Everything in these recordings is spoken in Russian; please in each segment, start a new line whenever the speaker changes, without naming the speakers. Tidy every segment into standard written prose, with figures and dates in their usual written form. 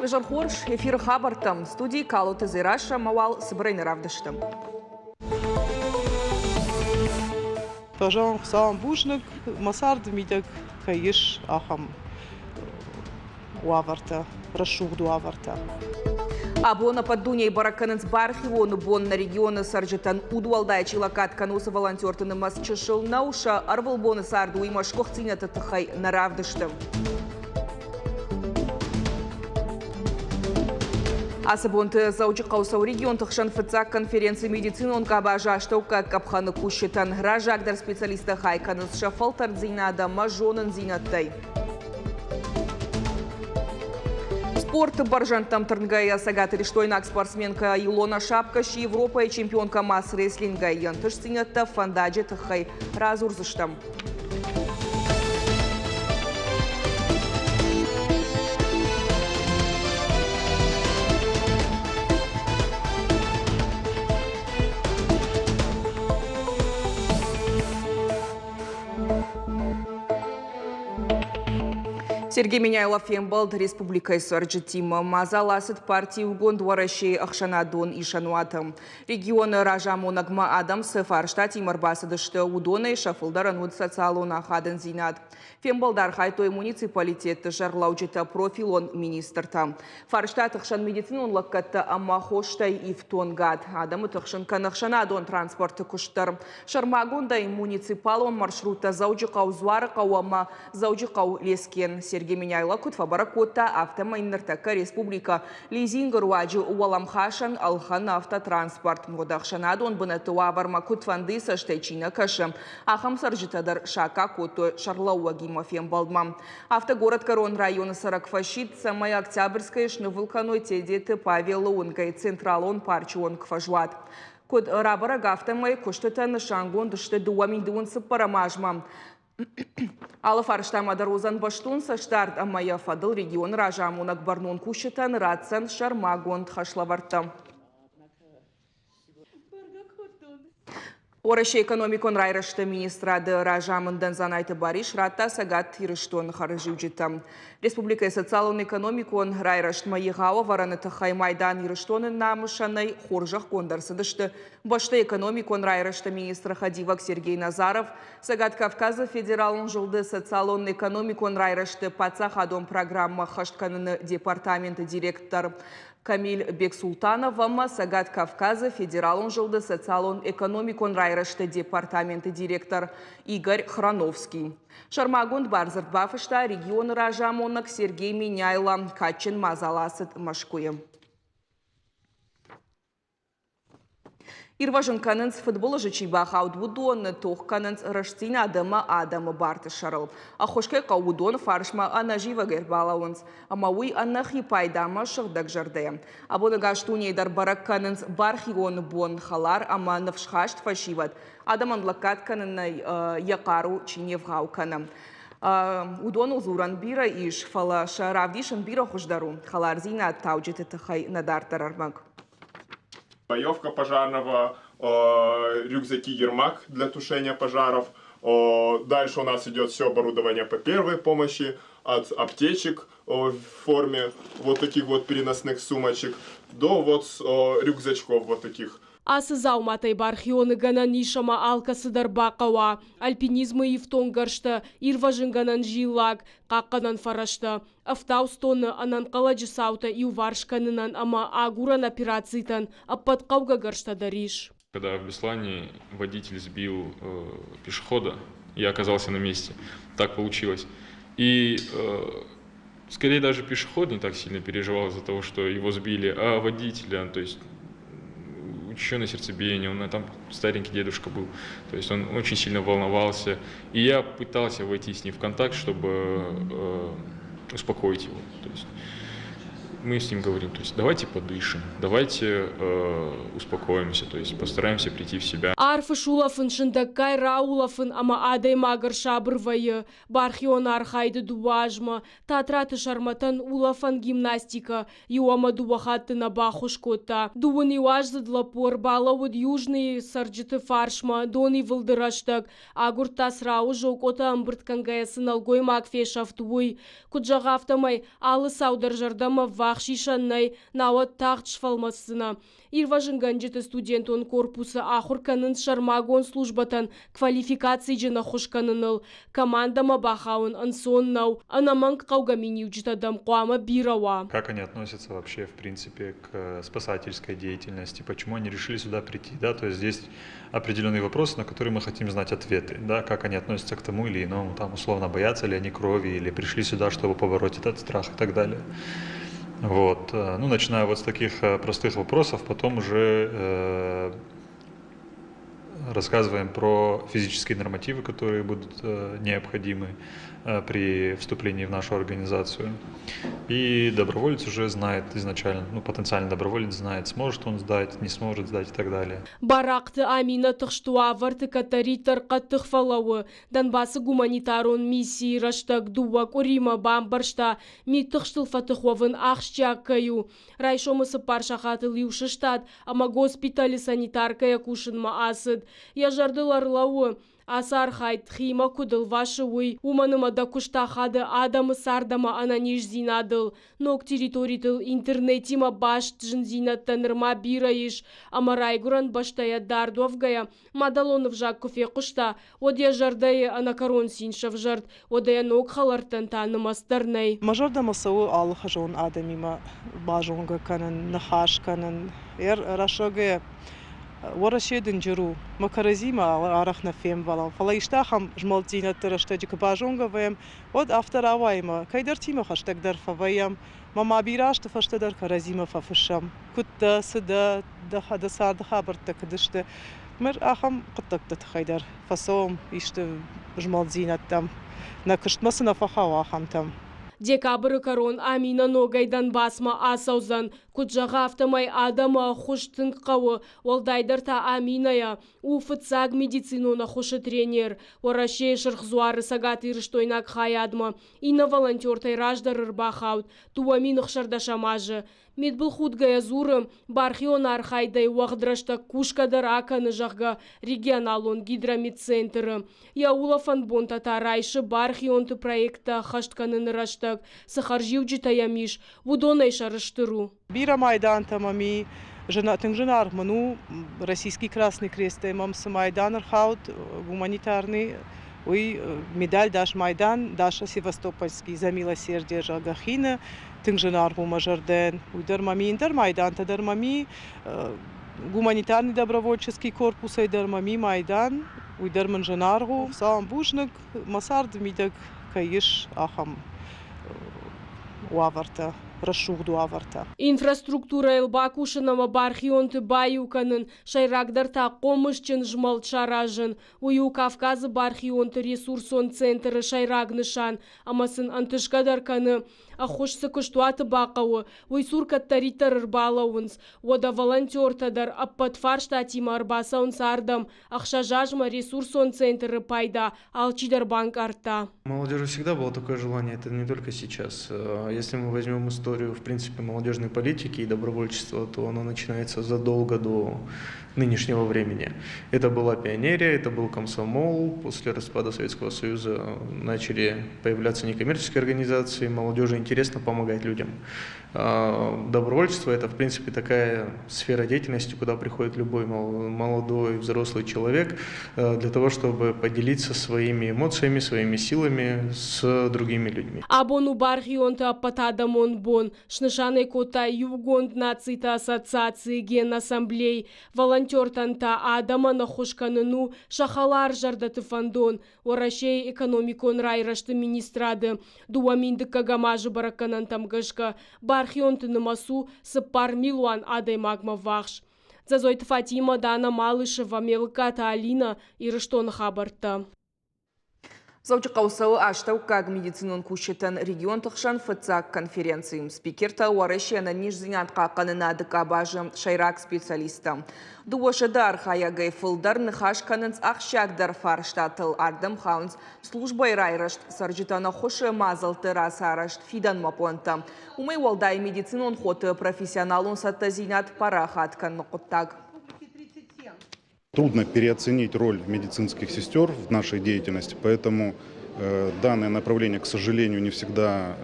Жархорш, эфир хабартам, студии Калута Зираша, Мавал, Сыбрайны Равдаштам.
Пожалуй, сам бушник, масард мидек, каиш, ахам, уаварта, расшух дуаварта.
Абона поддуня и бараканец бархивону бон на регионы саржитан удвалдай чилакат кануса волонтертаны мас чешил науша арвалбоны сарду и машкох цинята тахай на Равдаштам. Асабонты заучи қаусау регион тұқшан фыцак конференции медицины он кабажа штаука капханы кушетан ражагдар специалисты хайканыз шафалтар зинада мажонын зинаттай. Спорт баржантам Тарнгая сагатыри штойнак спортсменка Илона Шапкаш Европа и чемпионка масс-рестлинга янтыш зинатта фандаджи тахай разурзыштам. Сергей Меняйлов Фембалд Республика Сарджитима Мазаласет партии угон дуаращей Ахшанадон и Шануатам. Регион Ражамонагма Адамс Фарштат и Марбасадышты Удона и Шафылдаран Уд Социалона Хаден Зинат. Фембалдар Хайтой муниципалитет Жарлауджита профилон министрта. Фарштат Ахшан медицинон лаккатта Амахоштай и Втонгад. Адам Тахшан Канахшанадон транспорт Куштар. Шармагунда и муниципалон маршрута Зауджикау Зуаракауама Зауджикау Лескен. Сергей Меняйлов Кутфабаракота автомайнертака республика лизинг руаджи уаламхашан алхан автотранспорт. Модахшанадон бынатуа варма Кутфанды саштайчина кашем. Ахам саржитадар шака кото Шарлауагима Фембалдма. Автогород Корон района Саракфашит, самая Октябрьская шнывылканой тедеты Павел Лункай, Централон Парчуон Кфажуат. Код рабара гафтамай куштатан шангон дышты дуаминдуан сапарамажма. Ала фарштама дарузан баштун саштарт амая фадыл регион ражамунак барнун кушетан рацан шармагон хашлаварта. Ораши экономикон райрашты министрады ражамындан занайты бариш ратта сагат тирыштон харыжуджита. Республика социалон экономикон райрашт майығауа вараны тахай майдан ирыштонын намышанай хоржах кондарсыдышты. Башты экономикон райрашты министр Хадивак Сергей Назаров сагат Кавказа федералын жылды социалон экономикон райрашты пацахадон программа хаштканын департаменты директор Камиль Бексултанов, Сагат Кавказа, федералон жылды социалон экономикон райрашты департаменты директор Игорь Храновский. Шармагунд Барзарт Бафышта регион ражамонок Сергей Меняйло Качин Мазаласыт Машкуем. Ирважын канынц футболы жычиба хаудвудон тох канынц раштина адама барты шарыл. Ахошке каудон фаршма анажива гербалаунц. Амауи анахи пайдама шырдак жарды. Абоны гаштуне дар барак канынц бархион бон халар ама навшхашт фашиват. Адаман лакат канынай якару чиневгау канам. Удон узуран бира иш фала шаравдишан бира хуждару. Халар зина тауджит тахай надартар армак.
Боевка пожарного, рюкзаки Ермак для тушения пожаров. Дальше у нас идет все оборудование по первой помощи, от аптечек в форме вот таких вот переносных сумочек до вот рюкзачков вот таких.
Асызау матай бархионы ганан нишама алкасыдар бақауа, альпинизмы ифтонгаршты, ирважын ганан жилак, қаққанан фарашты. Автаустоны анан қаладжы саута и уваршканынан ама агуран операцийтан аппатқауга гаршта дариш.
Когда в Беслане водитель сбил пешехода, я оказался на месте. Так получилось. И скорее даже пешеход не так сильно переживал из-за того, что его сбили, а водителя, то есть учащенное сердцебиение, он там старенький дедушка был, то есть он очень сильно волновался. И я пытался войти с ним в контакт, чтобы успокоить его. То есть мы с ним говорим, то есть давайте подышим, давайте успокоимся, то есть постараемся прийти в себя.
Арфы шулафын шындаккай раулафын ама адай магар шабырвайы, бархион архайды дуажма, татраты шарматан улафан гимнастика, юама дубахаты на бахушкота. Дуван юажзы длапор, балавуд южный сарджиты фаршма, дони вылдыраштак, агуртас рау жокота амбырткангая сыналгой макфешафтуй, куджагафтамай алы саударжардама вахшишаннай, науат тахт шфалмасына. Ирважын ганджеты студентон корпусы ахурканын шармагон службатан квалификации жена хушканыныл. Командама бахаун ансоннау, анаманг каугамини уджитадам куама бирава.
Как они относятся вообще, в принципе, к спасательской деятельности? Почему они решили сюда прийти? Да? То есть здесь определенные вопросы, на которые мы хотим знать ответы. Да? Как они относятся к тому или иному, там, условно, боятся ли они крови, или пришли сюда, чтобы побороть этот страх и так далее. Вот. Ну, начиная вот с таких простых вопросов, потом уже рассказываем про физические нормативы, которые будут необходимы при вступлении в нашу организацию. И доброволец уже знает изначально, ну, потенциальный доброволец знает, сможет он сдать, не сможет сдать и так далее.
Баракты амина тыхштуа варты катаритар каттых фалауы. Донбассы гуманитарон миссии раштак дуак урима бамбаршта ми тыхштыл фатыховын ахшчаккаю. Райшомысы паршахатыл юшыштат, ама госпитали санитаркая кушынма асыд. Я жардыларлауы. Асар хайт хима кудыл вашы уй, уманыма да куштахады адамы сардама ананиш зинадыл. Нок территоритыл интернетима башт жын зинаттанырма бирайыш, ама райгуран баштая дардовгая, мадалонов жак куфе кушта, одя жардайы анакарон синшав жард, одая нок халартан танымастарнай.
Мажорда масауы алыха жон адамима бажонга канын, нахаш канын, рашогая ورشيدن جرو مكرزيما عرفنا فيم والله فلا يشتاخم جمالتينا ترشتاجك باجونغا ويم ود افتر اوايما كيدرتيما خشتك در فويم ما بيراش تفشت در كرزيما ففشم كنت سدا ده صار خبرتك دشت مر اخم قطك تخيدر فصوم يشت جمالتينا تم نكشت مسنا فخوا خمتم
Декабры корон амина ногайдан басма асаузан, куджаға автомай адама хуштың қауы, олдайдар та аминая, уфыцаг медицинуна хуши тренер, орашей шырхзуары сагаты ирштойнак хаядма, ина волонтертай раждарыр бахаут, туаминық шардашамажы. Медбіл худгая зуры, бархион архайдай уағдырашта кушкадар аканы жағға регионалон гидромедцентры. Яулафан бонта тарайшы бархионты проекта хаштканын раштак, сахаржив житаямиш, вудонай шарыштыру.
Бира Майдан тамами, тыңжынар мұну, Российский Красный Крест мамсы Майдан архаут, гуманитарный, ой, медаль Даш Майдан, Даша Севастопольский, за милосердие Жагахина, тыңжынар бумажарден, уйдар мами интер Майдан, тадар мами, гуманитарный добровольческий корпус, уйдар мами Майдан, уйдар манжанаргу, сам бушник, масард мидак каиш ахам уаварта.
Инфраструктура элбакушынама бархионты баюканын, шайрагдарта комышчын жмал шаражын. Ую Кавказы бархионты ресурсон центры шайрагнышан, амасын антышкадарканы. Ахошсы кыштуаты бақауы, уйсур каттаритар ырбалауынс. Ода волонтертадар аппатфар штатима арбасаун сардам, ахшажажма ресурсон центры пайда, алчидар банк арта.
Молодежи всегда было такое желание, это не только сейчас. Если мы возьмем историю, в принципе, молодежной политики и добровольчества, то оно начинается задолго до нынешнего времени. Это была пионерия, это был комсомол. После распада Советского Союза начали появляться некоммерческие организации. Молодежи интересно помогать людям. Добровольчество – это, в принципе, такая сфера деятельности, куда приходит любой молодой, взрослый человек для того, чтобы поделиться своими эмоциями, своими силами с другими людьми.
Абону бархионта апатадамон бон, шнышаны кота югонд нацита ассоциации ген ассамблей, волонтертанта адама нахушканыну, шахалар жардаты фандон, орашей экономикон райрашты министрады, дуаминды кагамажы бараканантам гашка, бархионты намасу сыпар милуан адай магма вахш. Зазойты Фатима Дана Малышева, Мелката Алина и Рыштон Хабарта.
Заучи қаусауы аштау как медицинон кушетен регион тұқшан фыцак конференциям. Спикерта уарышена нижзинят қақанына дыкабажы шайрак специалиста. Дуошадар хаягай фылдар нахашканынц ақшагдар фарштатыл ардым хаунс службай райрашт саржитана хошы мазалты расарашт фидан мапонта. Умай валдай медицинон хоты профессионалун саттазинят парахаткан нақуттаг.
Трудно переоценить роль медицинских сестер в нашей деятельности, поэтому данное направление, к сожалению, не всегда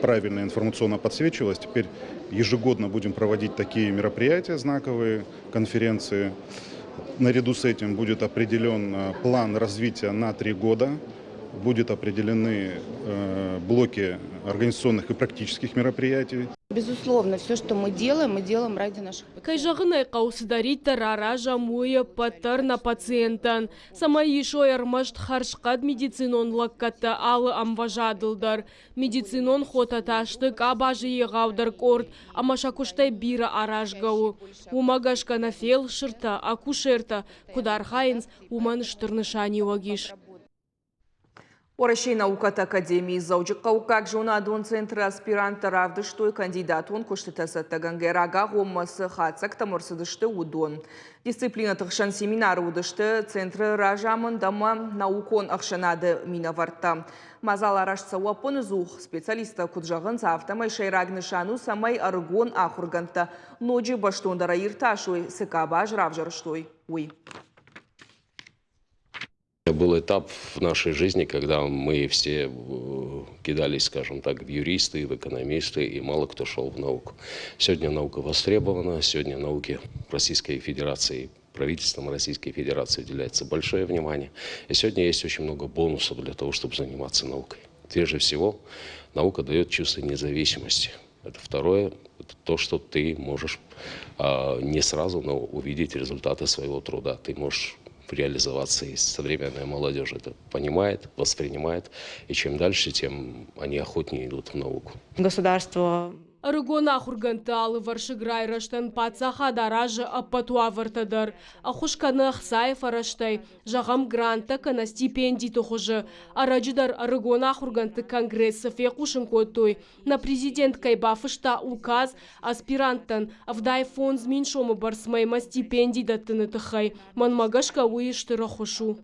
правильно информационно подсвечивалось. Теперь ежегодно будем проводить такие мероприятия, знаковые конференции. Наряду с этим будет определен план развития на 3 года. Будут определены блоки организационных и практических мероприятий.
Безусловно, все, что мы делаем ради наших пациентов.
Кайжағынай қаусыдарита рара муя паттар на пациентан. Сама ешой армашт харшқад медицинон лаккатта алы амважадылдар. Медицинон хотаташтык абажы еғаудар корт, амашакуштай бира аражгау. Умагашка нафел шырта, акушерта, кудар хайнс, уманыштырнышани вагиш.
Оращей наукат академии заучыққа как жонадон центр аспиранта равдыштой кандидатон куштытасы тагангерага гоммасы хатсак тамырсыдышты удон. Дисциплина тықшан семинар удышты центры ражамын дама наукон ақшанады минаварта. Мазал арашца уапон зух специалиста куджағын завтамай шайрагнышану самай аргон ахурганта ноджи баштондара ирташуй сыкабаж равжарыштой. Уй.
Был этап в нашей жизни, когда мы все кидались, скажем так, в юристы, в экономисты, и мало кто шел в науку. Сегодня наука востребована, сегодня науке Российской Федерации, правительством Российской Федерации уделяется большое внимание. И сегодня есть очень много бонусов для того, чтобы заниматься наукой. Прежде всего, наука дает чувство независимости. Это второе, это то, что ты можешь не сразу, но увидеть результаты своего труда. Ты можешь реализоваться, и современная молодежь это понимает, воспринимает, и чем дальше, тем они охотнее идут в науку.
Государство
Рыгона хурганталы варшиграй раштан пацаха даражы аппатуа вартадар. Ахушканы ахсаев араштай, жағам гранта кана стипендий тухужы. Араджидар рыгона хурганты конгрессы фекушын котой. На президент кайбафышта указ аспиранттан авдай фонд зминшомы барсмайма стипендий даттыны тыхай. Манмагашка уйыштыры хушу.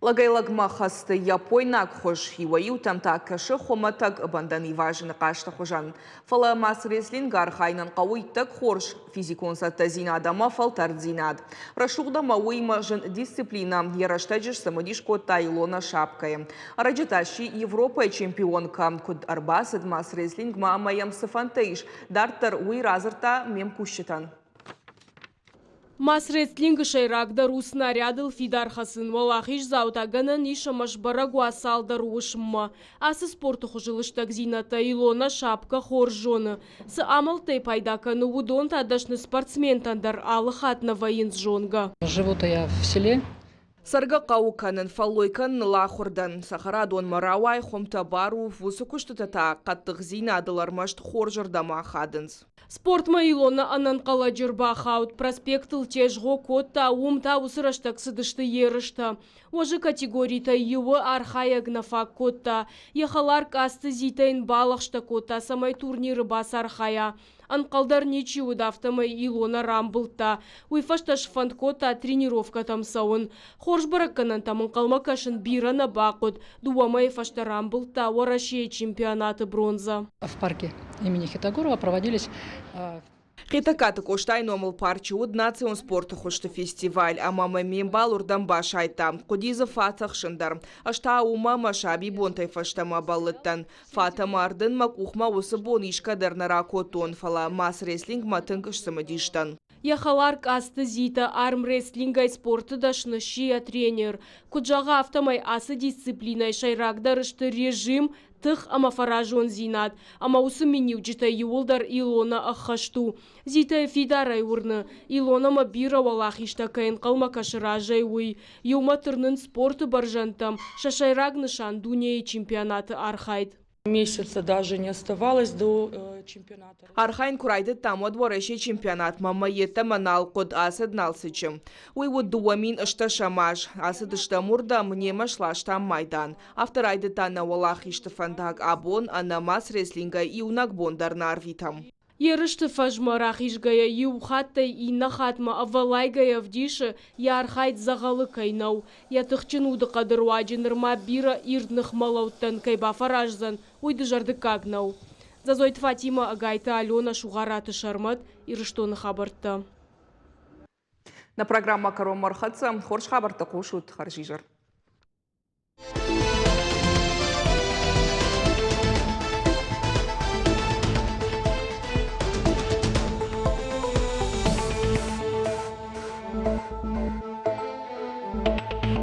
Лагайлагма хасты япойнак хош хиваю тамта каши хоматак бандани важны кашты хожан. Фала масреслин гархайнан кауиттак хорш физикон саттазина адама фалтардзинад. Рашугда мауима жын дисциплина яраштаджиш самодишко тайлона шапкая. Раджиташи Европа чемпионка куд арбасад масреслин гма маям сафантейш дартар уй разырта мем кущитан.
Масреслинг шайрагдар уснарядыл фидархасын валахиш заутагана ниша машбарагу асалдар ушма. Асы спорту хужылыштак зината Илона шапка хоржоны. С амалтай пайдаканы удон тадашны спортсментандар алыхат на воин жонга.
Живу-то я в селе.
Сарга кауканын фаллойкан лахурдан сахарадон марауай хомтабару вусукуштата каттық зинадылар машт хоржырдама хадынс.
Спорт Илона ананқала жырба хаут проспектыл тежго котта умта усыраштак сыдышты ерышта. Ожы категорийта юы архая гнафак котта. Ехалар касты зитайн балахшта котта самай турниры бас архая. Анқалдар нечиу дафтамай Илона рамбылта. Уйфашташ фанткота тренировка тамсауын. Хоржбаракканан тамын қалмакашын бирана бақыд. Дуамай фашта рамбылта орашей чемпионаты бронза.
В парке имени Хитогорова проводились...
Хитакаты коштай номал парчуд национ спорта хошты фестиваль, а мама мембал урдан башайта. Кудиза фатах шындар. Ашта ума машаби бонтай фаштама балыттан. Фата мардын макухма усы бонишка дарнара котон фала мас реслинг матынкыш самадиштан.
Яхалар касты зита армрестлингай спорты дашны шия тренер. Куджага автомай асы дисциплинай шайрагдарышты режим тых ама фаражон зинат. Ама усы меню джита юлдар Илона ахашту. Зита фидарай урны. Илона ма бира валахишта кайын қалма кашыражай уй. Юматырнын спорты баржантам. Шашайраг нышан дуния чемпионаты архайд.
Месяца даже не оставалось до чемпионата.
Архайн курайды тамод вореши чемпионат мамаета манал код асад налсычым. Уйвуд дуамин ышта шамаш, асад ышта мурда мнема шлашта майдан. Авторайды тана валах иштефандаг абон, анамас реслинга и унак бондар нарвитам.
Ерышты фажмарах ишгая юхаттай и нахатма авалайгая вдиши ярхайт загалы кайнау. Ятыхчин уды кадырваджин рма бира ирдных малауттан кайба фаражзан уйды жарды кагнау. Зазойт Фатима Агайта Алена Шугараты Шармат ирыштоны хабарты.
На программа Каром Мархатса хорш хабарты кушут харжижар.